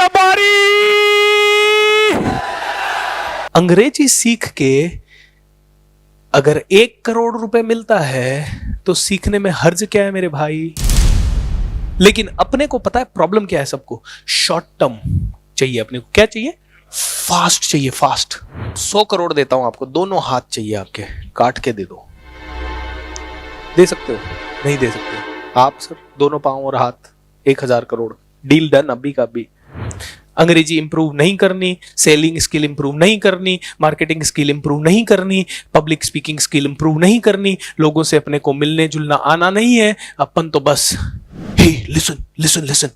गया बारी। अंग्रेजी सीख के अगर 1 करोड़ रुपए मिलता है तो सीखने में हर्ज क्या है मेरे भाई। लेकिन अपने को पता है प्रॉब्लम क्या है, सबको शॉर्ट टर्म चाहिए। अपने को क्या चाहिए? फास्ट चाहिए, फास्ट। 100 करोड़ देता हूं आपको, दोनों हाथ चाहिए आपके, काट के दे दो। दे सकते हो? नहीं दे सकते आप सर, दोनों पांव और हाथ, 1000 करोड़, डील डन अभी का अभी। अंग्रेजी इंप्रूव नहीं करनी, सेलिंग स्किल इंप्रूव नहीं करनी, मार्केटिंग स्किल इंप्रूव नहीं करनी, पब्लिक स्पीकिंग स्किल इंप्रूव नहीं करनी, लोगों से अपने को मिलने जुलना आना नहीं है। अपन तो बस हे लिसन लिसन लिसन,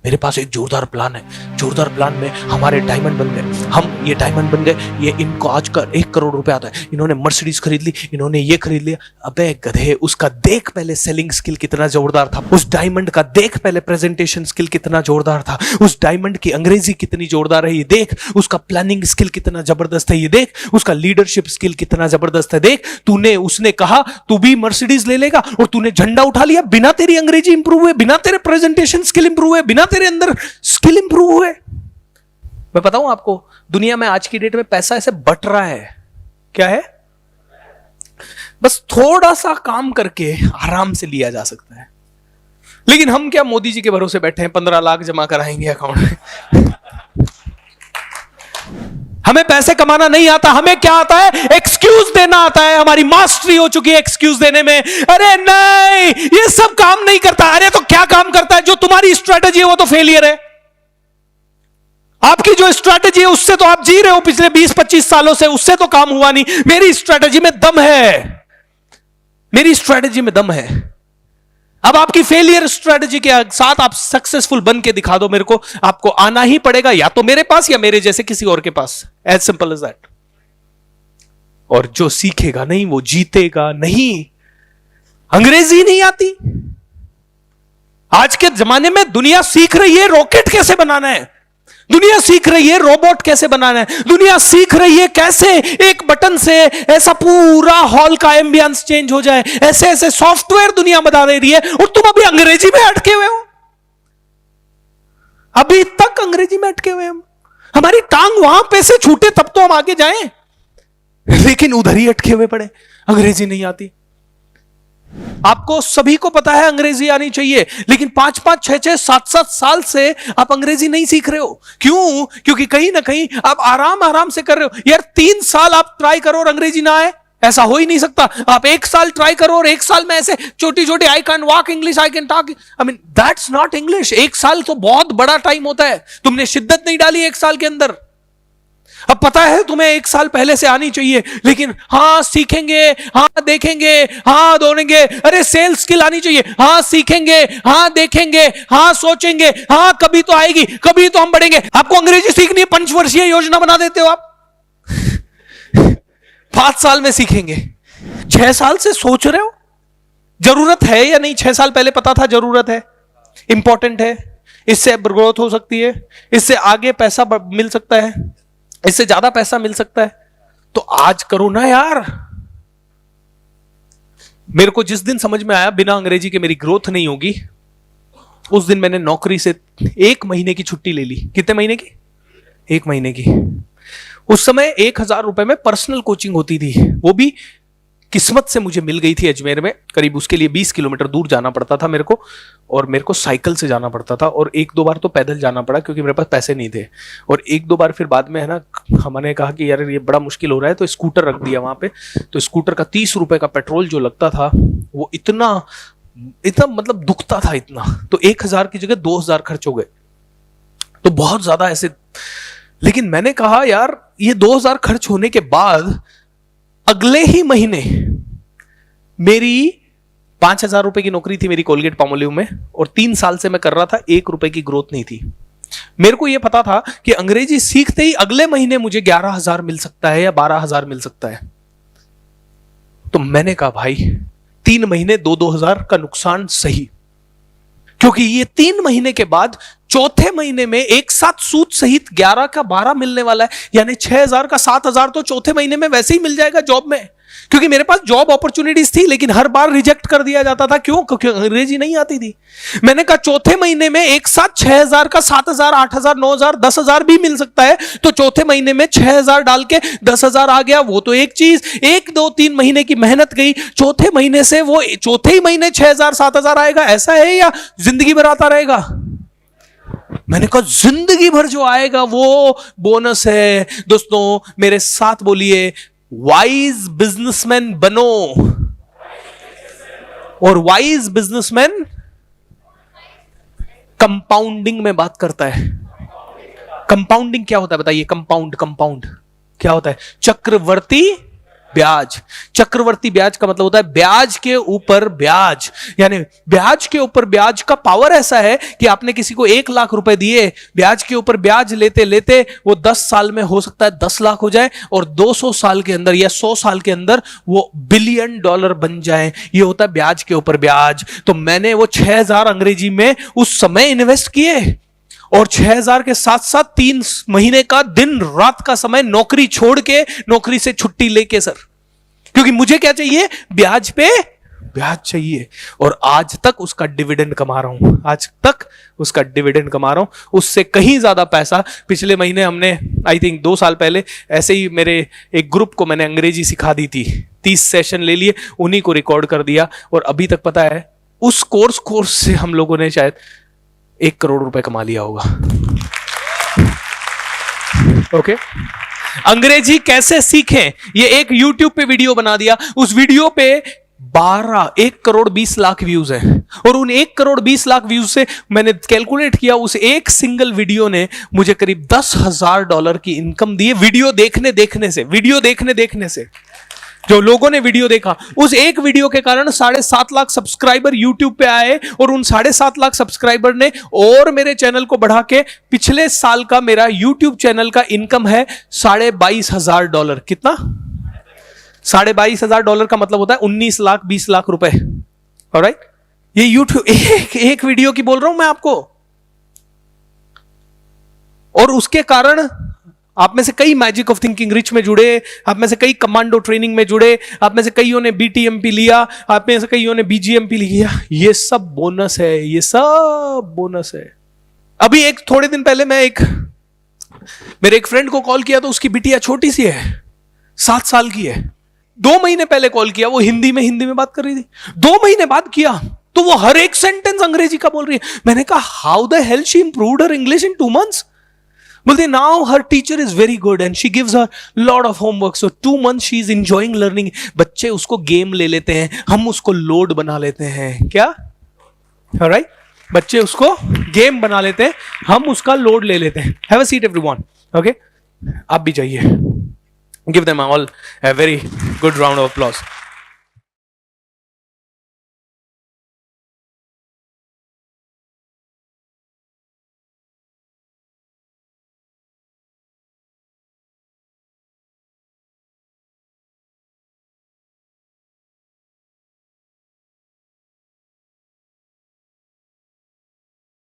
मेरे पास एक जोरदार प्लान है। जोरदार प्लान में हमारे डायमंड बन गए, हम ये डायमंड बन गए, ये इनको आज का 1 करोड़ रुपए आता है, इन्होंने मर्सिडीज खरीद ली, इन्होंने ये खरीद लिया। अबे गधे, उसका देख पहले सेलिंग स्किल कितना जोरदार था, उस डायमंड का देख पहले प्रेजेंटेशन स्किल कितना जोरदार था, उस डायमंड की अंग्रेजी कितनी जोरदार है ये देख, उसका प्लानिंग स्किल कितना जबरदस्त है ये देख, उसका लीडरशिप स्किल कितना जबरदस्त है देख। तूने, उसने कहा तू भी मर्सिडीज ले लेगा और तूने झंडा उठा लिया बिना तेरी अंग्रेजी इंप्रूव हुए, बिना तेरे प्रेजेंटेशन स्किल इंप्रूव हुए, बिना तेरे अंदर स्किल इंप्रूव हुए। मैं बताऊं आपको, दुनिया में आज की डेट में पैसा ऐसे बट रहा है। क्या है? बस थोड़ा सा काम करके आराम से लिया जा सकता है। लेकिन हम क्या मोदी जी के भरोसे बैठे हैं, 15 लाख जमा कराएंगे अकाउंट में। हमें पैसे कमाना नहीं आता, हमें क्या आता है? एक्सक्यूज देना आता है। हमारी मास्टरी हो चुकी है एक्सक्यूज देने में। अरे नहीं, ये सब काम नहीं करता। अरे तो क्या काम करता है? जो तुम्हारी स्ट्रैटेजी है वो तो फेलियर है। आपकी जो स्ट्रैटेजी है उससे तो आप जी रहे हो पिछले 20-25 सालों से, उससे तो काम हुआ नहीं। मेरी स्ट्रैटेजी में दम है, मेरी स्ट्रैटेजी में दम है। अब आपकी फेलियर स्ट्रैटेजी के साथ आप सक्सेसफुल बन के दिखा दो मेरे को। आपको आना ही पड़ेगा, या तो मेरे पास या मेरे जैसे किसी और के पास। As simple as that. और जो सीखेगा नहीं वो जीतेगा नहीं। अंग्रेजी नहीं आती। आज के जमाने में दुनिया सीख रही है रॉकेट कैसे बनाना है, दुनिया सीख रही है रोबोट कैसे बनाना है, दुनिया सीख रही है कैसे एक बटन से ऐसा पूरा हॉल का एम्बियंस चेंज हो जाए। ऐसे ऐसे सॉफ्टवेयर दुनिया बता दे रही है और तुम अभी अंग्रेजी में अटके हुए हो। अभी तक अंग्रेजी में अटके हुए हम। हमारी टांग वहां पे से छूटे तब तो हम आगे जाएं, लेकिन उधर ही अटके हुए पड़े। अंग्रेजी नहीं आती। आपको सभी को पता है अंग्रेजी आनी चाहिए, लेकिन 5-5, 6-6, 7-7 साल से आप अंग्रेजी नहीं सीख रहे हो। क्यों? क्योंकि कहीं ना कहीं आप आराम आराम से कर रहे हो। यार 3 साल आप ट्राई करो और अंग्रेजी ना आए, ऐसा हो ही नहीं सकता। आप 1 साल ट्राई करो और 1 साल में ऐसे छोटी छोटी I can walk English, I can talk, I mean that's not English. 1 साल तो बहुत बड़ा टाइम होता है। तुमने शिद्दत नहीं डाली 1 साल के अंदर। अब पता है तुम्हें 1 साल पहले से आनी चाहिए, लेकिन हाँ सीखेंगे, हाँ देखेंगे, हाँ दौड़ेंगे। अरे सेल्स स्किल आनी चाहिए, हाँ सीखेंगे, हाँ देखेंगे, हाँ सोचेंगे, हाँ कभी तो आएगी, कभी तो हम बढ़ेंगे। आपको अंग्रेजी सीखनी है, 5 वर्षीय योजना बना देते हो आप। 5 साल में सीखेंगे, 6 साल से सोच रहे हो जरूरत है या नहीं। 6 साल पहले पता था जरूरत है, इंपॉर्टेंट है, इससे ग्रोथ हो सकती है, इससे आगे पैसा मिल सकता है, इससे ज्यादा पैसा मिल सकता है, तो आज करो ना यार। मेरे को जिस दिन समझ में आया बिना अंग्रेजी के मेरी ग्रोथ नहीं होगी, उस दिन मैंने नौकरी से 1 महीने की छुट्टी ले ली। कितने महीने की? 1 महीने की। उस समय 1000 रुपए में पर्सनल कोचिंग होती थी, वो भी किस्मत से मुझे मिल गई थी अजमेर में। करीब उसके लिए 20 किलोमीटर दूर जाना पड़ता था मेरे को, और मेरे को साइकिल से जाना पड़ता था, और 1-2 बार तो पैदल जाना पड़ा क्योंकि मेरे पास पैसे नहीं थे। और 1-2 बार फिर बाद में है ना, हमने कहा कि यार ये बड़ा मुश्किल हो रहा है, तो स्कूटर रख दिया वहां पे। तो स्कूटर का 30 रुपए का पेट्रोल जो लगता था वो इतना मतलब दुखता था इतना, तो 1000 की जगह 2000 खर्च हो गए, तो बहुत ज्यादा ऐसे। लेकिन मैंने कहा यार ये 2000 खर्च होने के बाद अगले ही महीने मेरी 5000 रुपए की नौकरी थी मेरी कोलगेट पामोलिव में, और 3 साल से मैं कर रहा था, 1 रुपए की ग्रोथ नहीं थी। मेरे को यह पता था कि अंग्रेजी सीखते ही अगले महीने मुझे 11000 मिल सकता है या 12000 मिल सकता है। तो मैंने कहा भाई 3 महीने 2-2000 का नुकसान सही, क्योंकि ये 3 महीने के बाद चौथे महीने में एक साथ सूद सहित 11 का 12 मिलने वाला है, यानी 6000 का 7000 तो चौथे महीने में वैसे ही मिल जाएगा जॉब में। क्योंकि मेरे पास जॉब अपॉर्चुनिटीज थी, लेकिन हर बार रिजेक्ट कर दिया जाता था। क्यों? क्योंकि अंग्रेजी नहीं आती थी। मैंने कहा चौथे महीने में एक साथ 6,000 का 7,000, 8,000, 9,000, 10,000 भी मिल सकता है, तो चौथे महीने में 6,000 डाल के 10,000 आ गया, वो तो एक चीज। 1, 2, 3 महीने की मेहनत गई, चौथे महीने से वो चौथे ही महीने 6,000, 7,000 आएगा, ऐसा है या जिंदगी भर आता रहेगा? मैंने कहा जिंदगी भर जो आएगा वो बोनस है। दोस्तों मेरे साथ बोलिए, वाइज बिजनेसमैन बनो। और वाइज बिजनेसमैन कंपाउंडिंग में बात करता है। कंपाउंडिंग क्या होता है बताइए? कंपाउंड क्या होता है? चक्रवर्ती ब्याज। चक्रवर्ती ब्याज का मतलब होता है ब्याज के ऊपर ब्याज, यानी ब्याज के ऊपर ब्याज का पावर ऐसा है कि आपने किसी को 1 लाख रुपए दिए, ब्याज के ऊपर ब्याज लेते लेते वो 10 साल में हो सकता है 10 लाख हो जाए, और 200 साल के अंदर या 100 साल के अंदर वो $1 बिलियन बन जाए। ये होता है ब्याज के ऊपर ब्याज। तो मैंने वो 6,000 अंग्रेजी में उस समय इन्वेस्ट किए, और 6,000 के साथ साथ 3 महीने का दिन रात का समय नौकरी छोड़ के, नौकरी से छुट्टी लेके सर, क्योंकि मुझे क्या चाहिए? ब्याज पे ब्याज चाहिए। और आज तक उसका डिविडेंड कमा रहा हूं, आज तक उसका डिविडेंड कमा रहा हूं, उससे कहीं ज्यादा पैसा। पिछले महीने हमने आई थिंक 2 साल पहले ऐसे ही मेरे एक ग्रुप को मैंने अंग्रेजी सिखा दी थी, 30 सेशन ले लिए, उन्हीं को रिकॉर्ड कर दिया, और अभी तक पता है उस कोर्स से हम लोगों ने शायद 1 करोड़ रुपए कमा लिया होगा। ओके, अंग्रेजी कैसे सीखें, ये एक YouTube पे वीडियो बना दिया। उस वीडियो पे 1 करोड़ 20 लाख व्यूज हैं, और उन 1 करोड़ 20 लाख व्यूज से मैंने कैलकुलेट किया, उस एक सिंगल वीडियो ने मुझे करीब $10,000 की इनकम दी है। वीडियो देखने से जो लोगों ने वीडियो देखा, उस एक वीडियो के कारण 7.5 लाख सब्सक्राइबर YouTube पे आए, और उन 7.5 लाख सब्सक्राइबर ने और मेरे चैनल को बढ़ा के पिछले साल का मेरा YouTube चैनल का इनकम है $22,000। कितना? $22,000 का मतलब होता है 19 लाख 20 लाख रुपए। ऑलराइट, ये YouTube एक वीडियो की बोल रहा हूं मैं आपको। और उसके कारण आप में से कई मैजिक ऑफ थिंकिंग रिच में जुड़े, आप में से कई कमांडो ट्रेनिंग में जुड़े, आप में से कईयों ने BTMP लिया, आप में से कईयों ने BGMP लिया। ये सब बोनस है, ये सब बोनस है। अभी एक थोड़े दिन पहले मैं मेरे एक फ्रेंड को कॉल किया, तो उसकी बिटिया छोटी सी है, 7 साल की है। 2 महीने पहले कॉल किया, वो हिंदी में बात कर रही थी। 2 महीने बाद किया तो वो हर एक सेंटेंस अंग्रेजी का बोल रही है। मैंने कहा how the hell she improved her English in 2 months? बोलते now her teacher is very good and she gives her lot of homework, so 2 months she is enjoying learning. बच्चे उसको गेम ले लेते हैं, हम उसको लोड बना लेते हैं। क्या? ऑलराइट, बच्चे उसको गेम बना लेते हैं, हम उसका लोड ले लेते हैं। Have a seat everyone. Okay, आप भी जाइए। Give them all a very good round of applause.